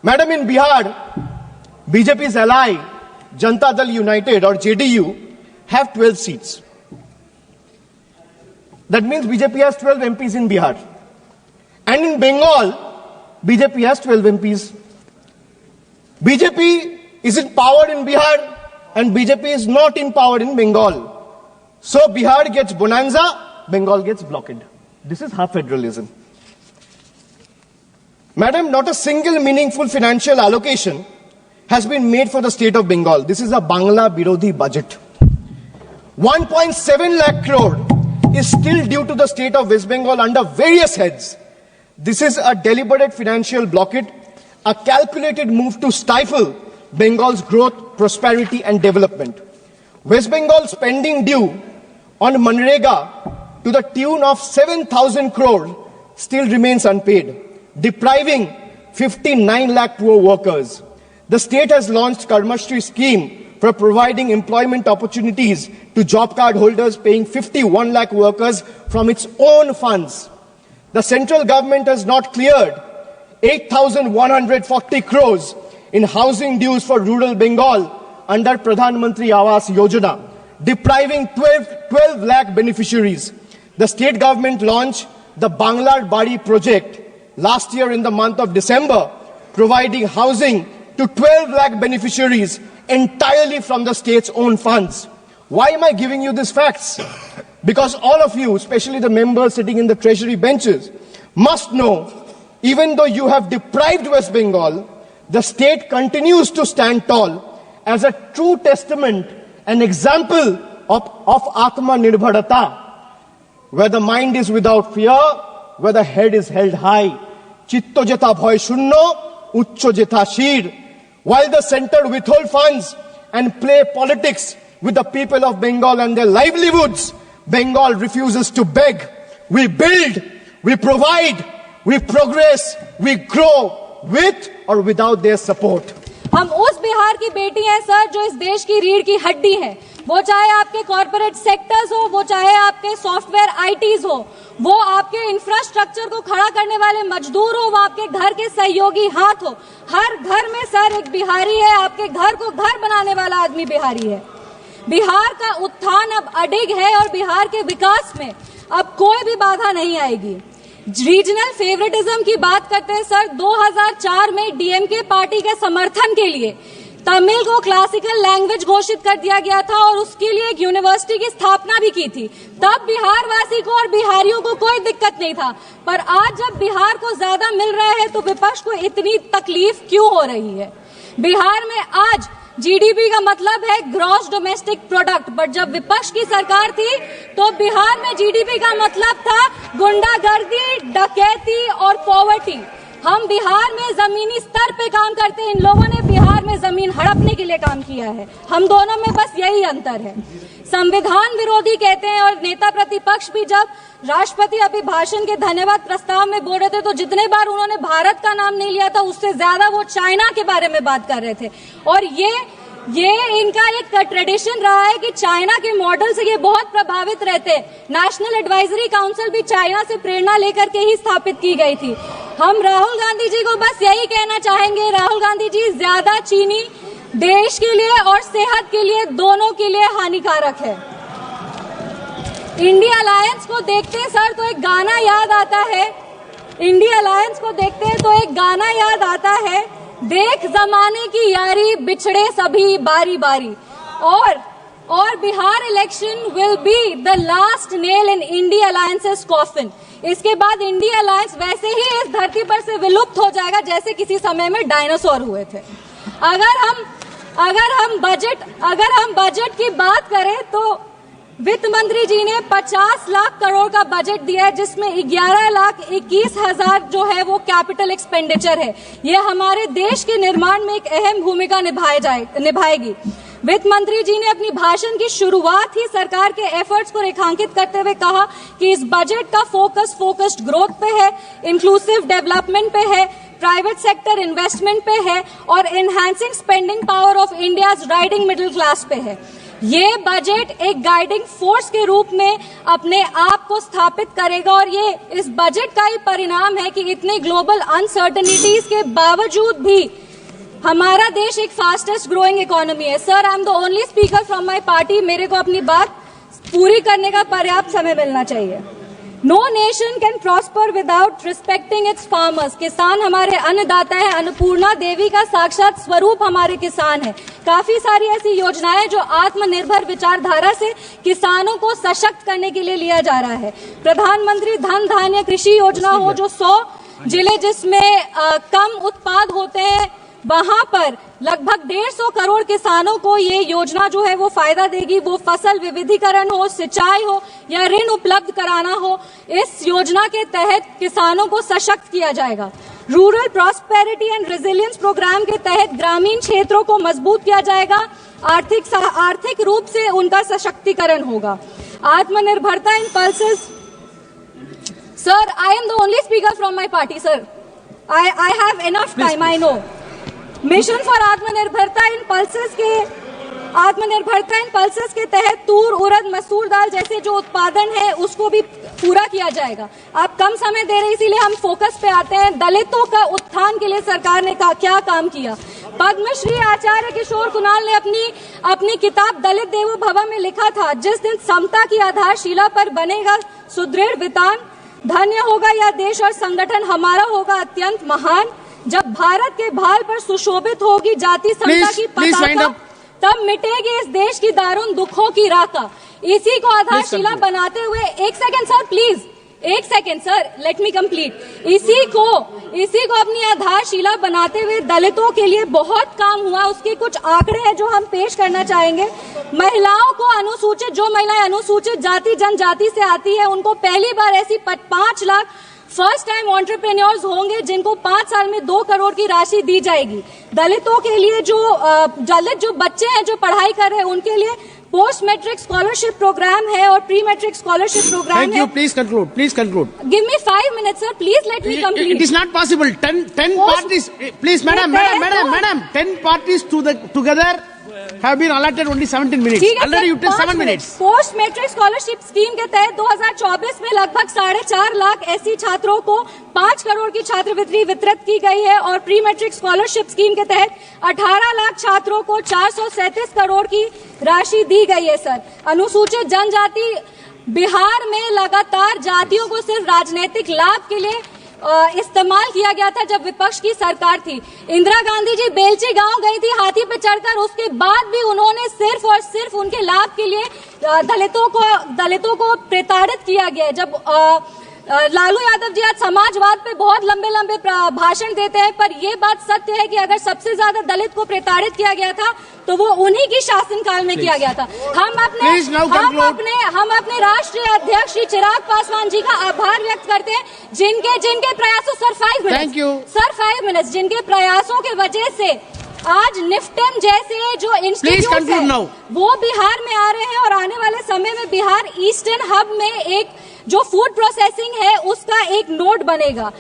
Madam, in Bihar, BJP's ally, Janata Dal United or JDU, have 12 seats. That means BJP has 12 MPs in Bihar. And in Bengal, BJP has 12 MPs. BJP is in power in Bihar and BJP is not in power in Bengal. So Bihar gets bonanza, Bengal gets blockade. This is half federalism. Madam, not a single meaningful financial allocation has been made for the state of Bengal. This is a Bangla Birodhi budget. 1.7 lakh crore is still due to the state of West Bengal under various heads. This is a deliberate financial blockade, a calculated move to stifle Bengal's growth, prosperity and development. West Bengal's spending due on Manrega to the tune of 7,000 crore still remains unpaid, depriving 59 lakh poor workers. The state has launched Karmashri scheme for providing employment opportunities to job card holders, paying 51 lakh workers from its own funds. The central government has not cleared 8,140 crores in housing dues for rural Bengal under Pradhan Mantri Awas Yojana, depriving 12 lakh beneficiaries. The state government launched the Banglar Bari project last year in the month of December, providing housing to 12 lakh beneficiaries entirely from the state's own funds. Why am I giving you these facts? Because all of you, especially the members sitting in the treasury benches, must know, even though you have deprived West Bengal, the state continues to stand tall as a true testament, an example of Atma Nirbharata, where the mind is without fear, where the head is held high. Chitto jeta bhoy shunno, uchcho jeta shir. While the center withhold funds and play politics with the people of Bengal and their livelihoods, Bengal refuses to beg. We build, we provide, we progress, we grow with or without their support. हम उस बिहार की बेटी हैं sir जो इस देश की रीढ़ की हड्डी है। वो चाहे आपके कॉर्पोरेट सेक्टर्स हो, वो चाहे आपके सॉफ्टवेयर आईटीज हो, वो आपके इंफ्रास्ट्रक्चर को खड़ा करने वाले मजदूर हो, वो आपके घर के सहयोगी हाथ हो। हर घर में सर एक बिहारी है, आपके घर को घर बनाने वाला आदमी बिहारी है। बिहार का उत्थान अब अडिग है और बिहार के विकास में अब कोई भी बाधा नहीं आएगी। रीजनल फेवरेटिज्म की बात करते हैं सर, 2004 में डीएमके पार्टी के समर्थन के लिए तमिल को क्लासिकल लैंग्वेज घोषित कर दिया गया था और उसके लिए एक यूनिवर्सिटी की स्थापना भी की थी। तब बिहार वासी को और बिहारियों को कोई दिक्कत नहीं था, पर आज जब बिहार को ज्यादा मिल रहा है तो विपक्ष को इतनी तकलीफ क्यों हो रही है? बिहार में आज जीडीपी का मतलब है ग्रॉस डोमेस्टिक प्रोडक्ट, बट जब विपक्ष की सरकार थी तो बिहार में जीडीपी का मतलब था गुंडागर्दी, डकैती और पॉवर्टी। हम बिहार में जमीनी स्तर पे काम करते हैं, इन लोगों ने बिहार में जमीन हड़पने के लिए काम किया है। हम दोनों में बस यही अंतर है। संविधान विरोधी कहते हैं और नेता प्रतिपक्ष भी जब राष्ट्रपति अभिभाषण के धन्यवाद प्रस्ताव में बोल रहे थे तो जितने बार उन्होंने भारत का नाम नहीं लिया था उससे ज्यादा वो चाइना के बारे में बात कर रहे थे। और ये इनका एक ट्रेडिशन रहा है कि चाइना के मॉडल से ये बहुत प्रभावित रहते। नेशनल एडवाइजरी काउंसिल भी चाइना से प्रेरणा लेकर के ही स्थापित की गई थी। हम राहुल गांधी जी को बस यही कहना चाहेंगे, राहुल गांधी जी, ज्यादा चीनी देश के लिए और सेहत के लिए, दोनों के लिए हानिकारक है। इंडिया अलायंस को देखते हैं सर तो एक गाना याद आता है, इंडिया अलायंस को देखते हैं तो एक गाना याद आता है, देख जमाने की यारी बिछड़े सभी बारी बारी। और Bihar election will be the last nail in India alliances coffin. इसके बाद इंडिया अलायंस वैसे ही इस धरती पर से विलुप्त हो जाएगा जैसे किसी समय में डायनासोर हुए थे। अगर हम बजट की बात करें तो वित्त मंत्री जी ने 50 लाख करोड़ का बजट दिया है, जिसमें 11,21,000 जो है वो कैपिटल एक्सपेंडिचर है। ये हमारे देश के निर्माण में एक अहम भूमिका निभाएगी। वित्त मंत्री जी ने अपनी भाषण की शुरुआत ही सरकार के एफर्ट्स को रेखांकित करते हुए कहा कि इस बजट का फोकस्ड ग्रोथ पे है, इंक्लूसिव डेवलपमेंट पे है, प्राइवेट सेक्टर इन्वेस्टमेंट पे है और enhancing spending power of India's riding middle class पे है। ये बजट एक गाइडिंग फोर्स के रूप में अपने आप को स्थापित करेगा और ये इस बजट का ही परिणाम है कि इतने ग्लोबल अनसर्टेनिटीज के बावजूद भी हमारा देश एक फास्टेस्ट ग्रोइंग इकोनॉमी है। Sir, I am the only speaker from my party, मेरे को अपनी बात पूरी करने का पर्याप्त समय मिलना चाहिए। No nation can prosper without respecting its farmers. किसान हमारे अन्नदाता है, अन्नपूर्णा देवी का साक्षात स्वरूप हमारे किसान है। काफी सारी ऐसी योजनाएं जो आत्मनिर्भर विचारधारा से किसानों को सशक्त करने के लिए लिया जा रहा है। प्रधानमंत्री धन धान्य कृषि योजना हो, जो 100 जिले जिसमें कम उत्पाद होते हैं वहां पर लगभग 150 करोड़ किसानों को ये योजना जो है वो फायदा देगी। वो फसल विविधीकरण हो, सिंचाई हो या ऋण उपलब्ध कराना हो, इस योजना के तहत किसानों को सशक्त किया जाएगा। Rural prosperity and resilience programme के तहत ग्रामीण क्षेत्रों को मजबूत किया जाएगा। आर्थिक रूप से उनका सशक्तिकरण होगा। आत्मनिर्भरता in pulses. Sir, I am the only speaker from my party. Sir, I have enough time, I know. Mission for आत्मनिर्भरता इन पल्सेस के तहत तूर, उड़द, मसूर दाल जैसे जो उत्पादन है उसको भी पूरा किया जाएगा। आप कम समय दे रहे हैं इसीलिए हम फोकस पे आते हैं। दलितों का उत्थान के लिए सरकार ने क्या काम किया। पद्मश्री आचार्य किशोर कुणाल ने अपनी किताब दलित देवो भव में लिखा था, जिस दिन समता की आधारशिला पर बनेगा सुदृढ़ वितान, धन्य होगा यह देश और संगठन हमारा होगा अत्यंत महान। जब भारत के भाल पर सुशोभित होगी जाति समता की पताका, तब मिटेगी इस देश की दारुण दुखों की राका। इसी को आधारशिला बनाते हुए एक second sir, let me complete. इसी को अपनी आधारशिला बनाते हुए दलितों के लिए बहुत काम हुआ। उसके कुछ आंकड़े हैं जो हम पेश करना चाहेंगे। महिलाओं को जो महिलाएं अनुसूचित जाति जनजाति से आती है उनको पहली बार ऐसी 5 लाख फर्स्ट टाइम एंटरप्रेन्योर्स होंगे जिनको 5 साल में 2 करोड़ की राशि दी जाएगी। दलितों के लिए जो बच्चे हैं जो पढ़ाई कर रहे हैं उनके लिए पोस्ट मैट्रिक स्कॉलरशिप प्रोग्राम है और प्री मैट्रिक स्कॉलरशिप प्रोग्राम है। Thank you. Please conclude. Give me 5 minutes, sir. Please let me complete. It is not possible. 10 parties. Please, madam. 10 parties together have been allotted only 17 minutes. Already you took 7 minutes. Post matric scholarship scheme के तहत 2024 में लगभग 4.5 लाख ऐसी छात्रों को 5 करोड़ की छात्रवृत्ति वितरित की गई है और प्री मैट्रिक स्कॉलरशिप स्कीम के तहत 18 लाख छात्रों को 437 करोड़ की राशि दी गई है। सर, अनुसूचित जनजाति बिहार में लगातार जातियों को सिर्फ राजनीतिक लाभ के लिए इस्तेमाल किया गया था जब विपक्ष की सरकार थी। इंदिरा गांधी जी बेलची गांव गई थी हाथी पे चढ़कर, उसके बाद भी उन्होंने सिर्फ और सिर्फ उनके लाभ के लिए दलितों को प्रताड़ित किया गया। जब लालू यादव जी आज समाजवाद पे बहुत लंबे भाषण देते हैं, पर ये बात सत्य है कि अगर सबसे ज्यादा दलित को प्रताड़ित किया गया था तो वो उन्हीं की शासनकाल में किया गया था। हम अपने राष्ट्रीय अध्यक्ष श्री चिराग पासवान जी का आभार व्यक्त करते हैं जिनके प्रयासों सर 5 मिनट्स जिनके प्रयासों के वजह से आज निफ्टन जैसे जो इंस्टीट्यूट है वो बिहार में आ रहे हैं और आने वाले समय में बिहार ईस्टर्न हब में एक जो फूड प्रोसेसिंग है उसका एक नोड बनेगा।